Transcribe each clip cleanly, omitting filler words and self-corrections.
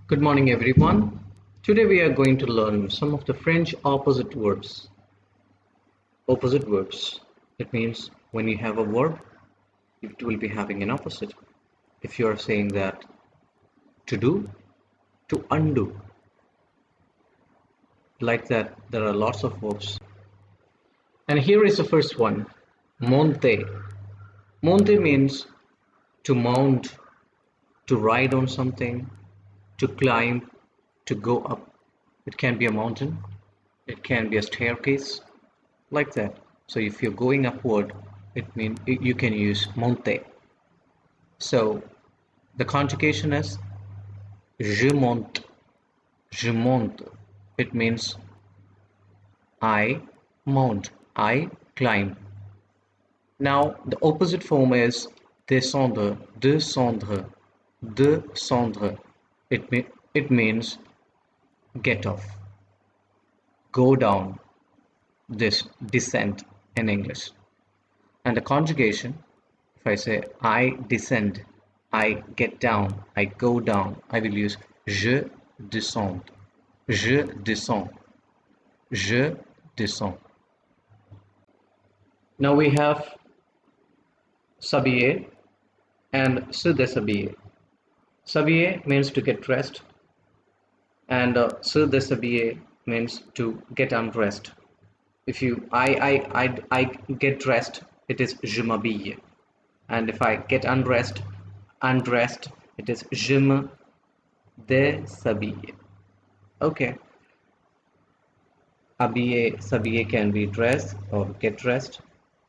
Good morning, everyone. Today we are going to learn some of the French opposite verbs. Opposite verbs. It means when you have a verb, it will be having an opposite. If you are saying that to do, to undo. Like that, there are lots of verbs. And here is the first one, monter. Monter means to mount, to ride on something, to climb, to go up. It can be a mountain, it can be a staircase, like that. So if you're going upward, it means you can use monter. So the conjugation is je monte. Je monte. It means I mount, I climb. Now the opposite form is descendre, descendre, descendre. It means get off, go down, this descent in English. And the conjugation, if I say I descend, I get down, I go down, I will use je descends, je descends, je descends. Now we have s'habiller and se déshabiller. S'habiller means to get dressed, and se déshabiller means to get undressed. If you I get dressed, it is je m'habille, and if I get undressed, it is je me déshabille. Okay. Habiller, s'habiller can be dressed or get dressed,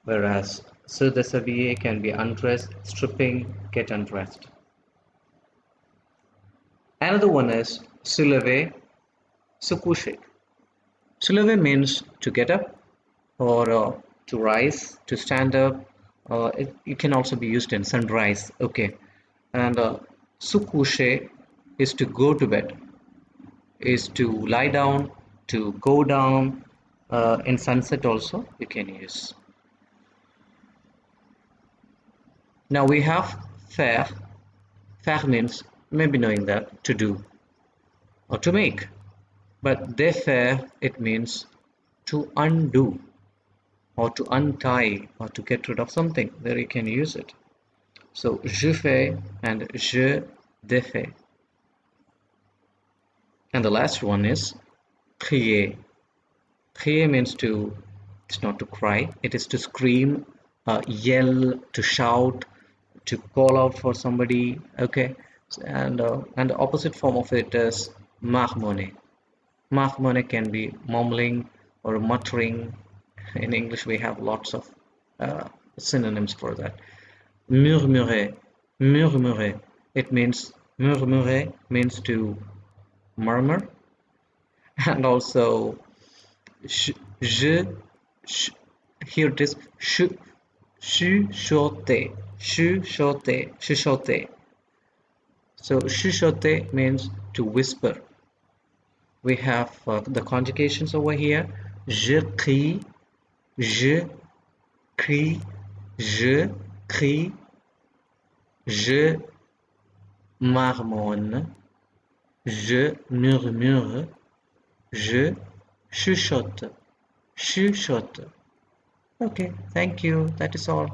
whereas se déshabiller can be undressed, stripping, get undressed. Another one is se lever, se coucher. Se lever means to get up or to rise, to stand up. It can also be used in sunrise. Okay, and se coucher is to go to bed, is to lie down, to go down. In sunset also you can use. Now we have faire. Faire means maybe knowing that to do or to make, but défaire, it means to undo or to untie or to get rid of something. There you can use it. So je fais and je défais. And the last one is crier. Crier means to, it's not to cry, it is to scream, yell, to shout, to call out for somebody. Okay. And the opposite form of it is marmonner. Marmonner can be mumbling or muttering. In English we have lots of synonyms for that. Murmurer, murmurer. It means murmurer means to murmur, and also here it is chuchoter, chuchoter, chuchoter. So chuchoter means to whisper. We have the conjugations over here. Je crie, je crie, je crie, je marmonne, je murmure, je chuchote, chuchote. Okay, thank you. That is all.